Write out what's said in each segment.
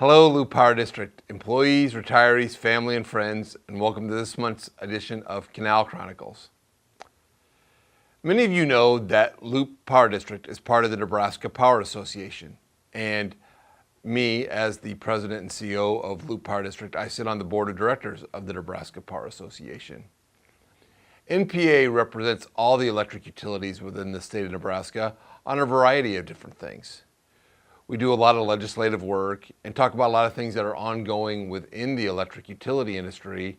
Hello, Loop Power District employees, retirees, family, and friends, and welcome to this month's edition of Canal Chronicles. Many of you know that Loop Power District is part of the Nebraska Power Association, and me, as the president and CEO of Loop Power District, I sit on the board of directors of the Nebraska Power Association. NPA represents all the electric utilities within the state of Nebraska on a variety of different things. We do a lot of legislative work and talk about a lot of things that are ongoing within the electric utility industry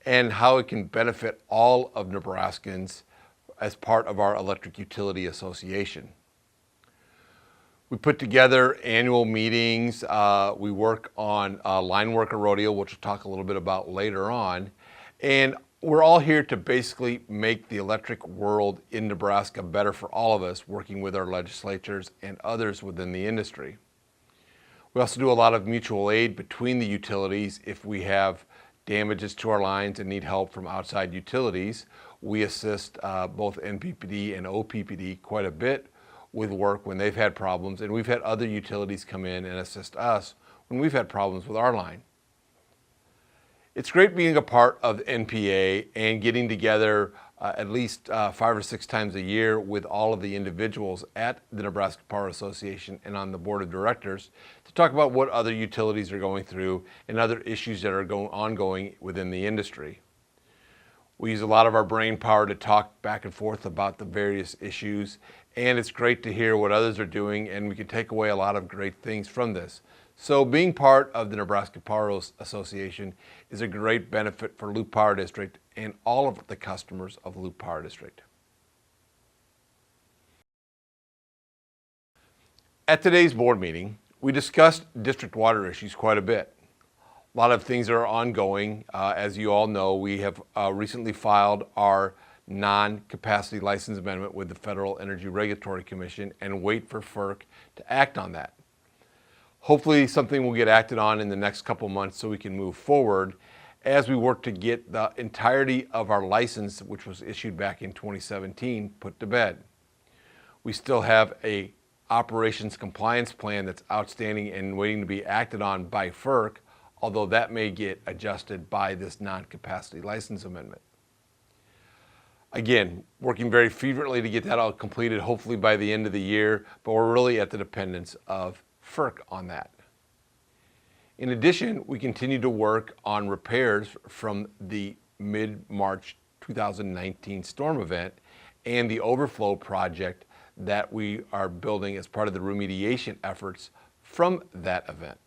and how it can benefit all of Nebraskans as part of our electric utility association. We put together annual meetings. We work on Lineworkers Rodeo, which we'll talk a little bit about later on. And we're all here to basically make the electric world in Nebraska better for all of us, working with our legislatures and others within the industry. We also do a lot of mutual aid between the utilities. If we have damages to our lines and need help from outside utilities, we assist both NPPD and OPPD quite a bit with work when they've had problems, and we've had other utilities come in and assist us when we've had problems with our line. It's great being a part of NPA and getting together at least 5 or 6 times a year with all of the individuals at the Nebraska Power Association and on the board of directors to talk about what other utilities are going through and other issues that are ongoing within the industry. We use a lot of our brain power to talk back and forth about the various issues, and it's great to hear what others are doing, and we can take away a lot of great things from this. So being part of the Nebraska Power Association is a great benefit for Loop Power District and all of the customers of Loop Power District. At today's board meeting, we discussed district water issues quite a bit. A lot of things are ongoing. As you all know, we have recently filed our non-capacity license amendment with the Federal Energy Regulatory Commission and wait for FERC to act on that. Hopefully something will get acted on in the next couple months so we can move forward as we work to get the entirety of our license, which was issued back in 2017, put to bed. We still have a operations compliance plan that's outstanding and waiting to be acted on by FERC, although that may get adjusted by this non-capacity license amendment. Again, working very fervently to get that all completed, hopefully by the end of the year, but we're really at the dependence of FERC on that. In addition, we continue to work on repairs from the mid-March 2019 storm event and the overflow project that we are building as part of the remediation efforts from that event.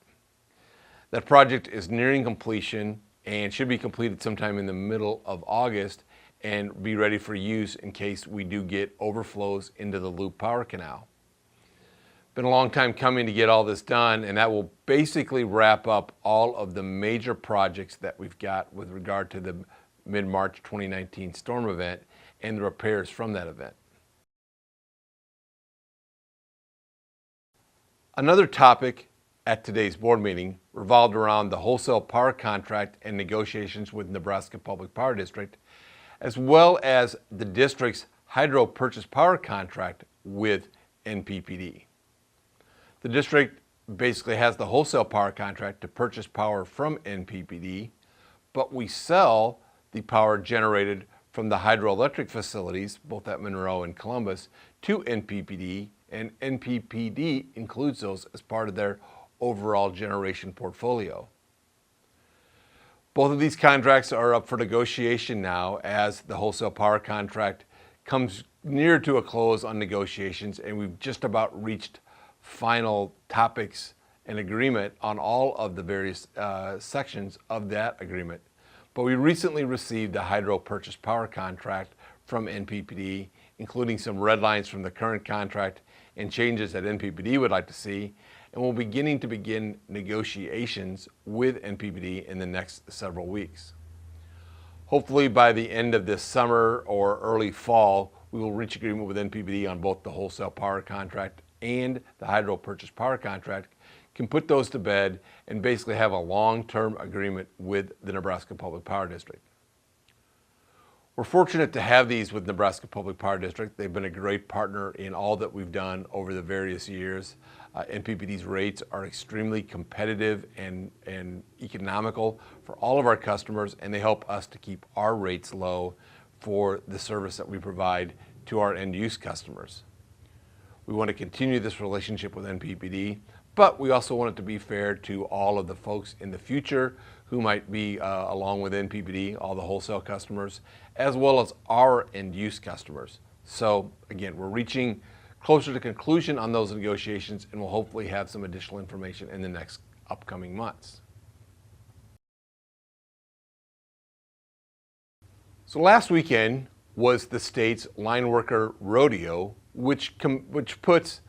That project is nearing completion and should be completed sometime in the middle of August and be ready for use in case we do get overflows into the Loop Power Canal. Been a long time coming to get all this done, and that will basically wrap up all of the major projects that we've got with regard to the mid-March 2019 storm event and the repairs from that event. Another topic at today's board meeting revolved around the wholesale power contract and negotiations with Nebraska Public Power District, as well as the district's hydro purchase power contract with NPPD. The district basically has the wholesale power contract to purchase power from NPPD, but we sell the power generated from the hydroelectric facilities, both at Monroe and Columbus, to NPPD, and NPPD includes those as part of their overall generation portfolio. Both of these contracts are up for negotiation now as the wholesale power contract comes near to a close on negotiations, and we've just about reached final topics and agreement on all of the various sections of that agreement. But we recently received a hydro purchase power contract from NPPD, including some red lines from the current contract and changes that NPPD would like to see, and we're beginning to begin negotiations with NPPD in the next several weeks. Hopefully by the end of this summer or early fall, we will reach agreement with NPPD on both the wholesale power contract and the hydro purchase power contract, can put those to bed and basically have a long-term agreement with the Nebraska Public Power District. We're fortunate to have these with Nebraska Public Power District. They've been a great partner in all that we've done over the various years. NPPD's rates are extremely competitive and economical for all of our customers, and they help us to keep our rates low for the service that we provide to our end-use customers. We want to continue this relationship with NPPD, but we also want it to be fair to all of the folks in the future who might be along with NPPD, all the wholesale customers, as well as our end-use customers. So again, we're reaching closer to conclusion on those negotiations, and we'll hopefully have some additional information in the next upcoming months. So last weekend was the state's Lineworker Rodeo, which puts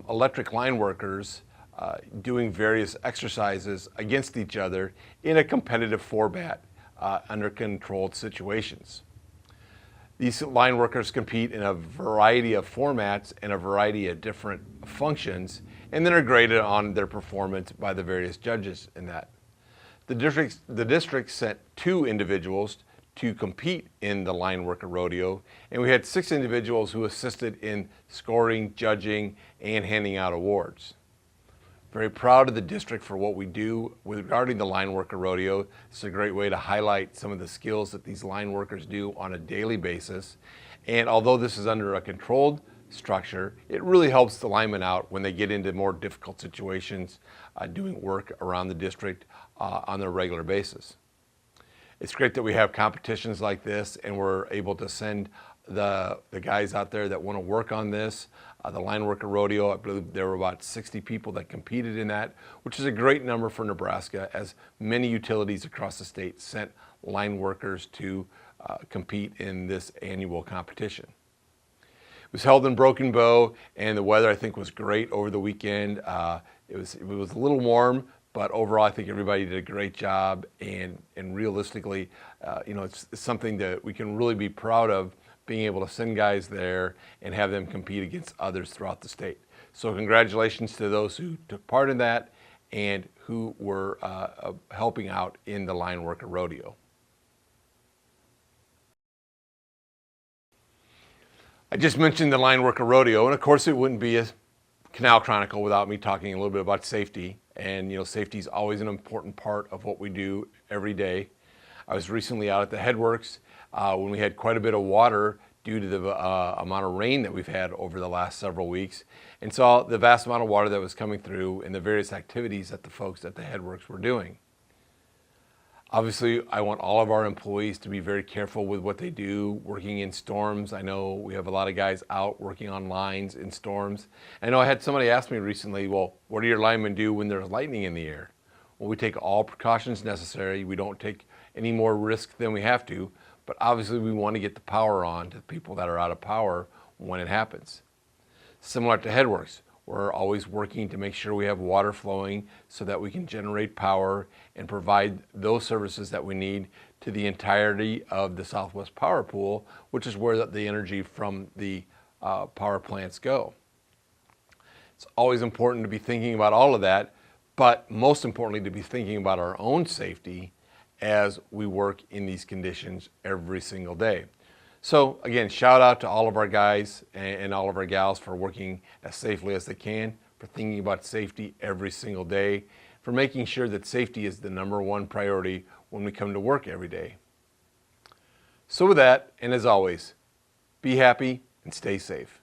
electric line workers doing various exercises against each other in a competitive format under controlled situations. These line workers compete in a variety of formats and a variety of different functions, and then are graded on their performance by the various judges in that. The district sent 2 individuals to compete in the Line Worker Rodeo, and we had 6 individuals who assisted in scoring, judging, and handing out awards. Very proud of the district for what we do regarding the Line Worker Rodeo. It's a great way to highlight some of the skills that these line workers do on a daily basis. And although this is under a controlled structure, it really helps the linemen out when they get into more difficult situations doing work around the district on a regular basis. It's great that we have competitions like this, and we're able to send the guys out there that want to work on this. The Line Worker Rodeo, I believe there were about 60 people that competed in that, which is a great number for Nebraska, as many utilities across the state sent line workers to compete in this annual competition. It was held in Broken Bow, and the weather I think was great over the weekend. It was a little warm, but overall I think everybody did a great job, and realistically, it's something that we can really be proud of, being able to send guys there and have them compete against others throughout the state. So congratulations to those who took part in that and who were helping out in the Line Worker Rodeo. I just mentioned the Line Worker Rodeo, and of course it wouldn't be a Canal Chronicle without me talking a little bit about safety. And safety is always an important part of what we do every day. I was recently out at the headworks when we had quite a bit of water due to the amount of rain that we've had over the last several weeks, and saw the vast amount of water that was coming through and the various activities that the folks at the headworks were doing. Obviously, I want all of our employees to be very careful with what they do working in storms. I know we have a lot of guys out working on lines in storms. I know I had somebody ask me recently, well, what do your linemen do when there's lightning in the air? Well, we take all precautions necessary. We don't take any more risk than we have to, but obviously we want to get the power on to people that are out of power when it happens. Similar to headworks, we're always working to make sure we have water flowing so that we can generate power and provide those services that we need to the entirety of the Southwest Power Pool, which is where the energy from the power plants go. It's always important to be thinking about all of that, but most importantly to be thinking about our own safety as we work in these conditions every single day. So again, shout out to all of our guys and all of our gals for working as safely as they can, for thinking about safety every single day, for making sure that safety is the #1 priority when we come to work every day. So with that, and as always, be happy and stay safe.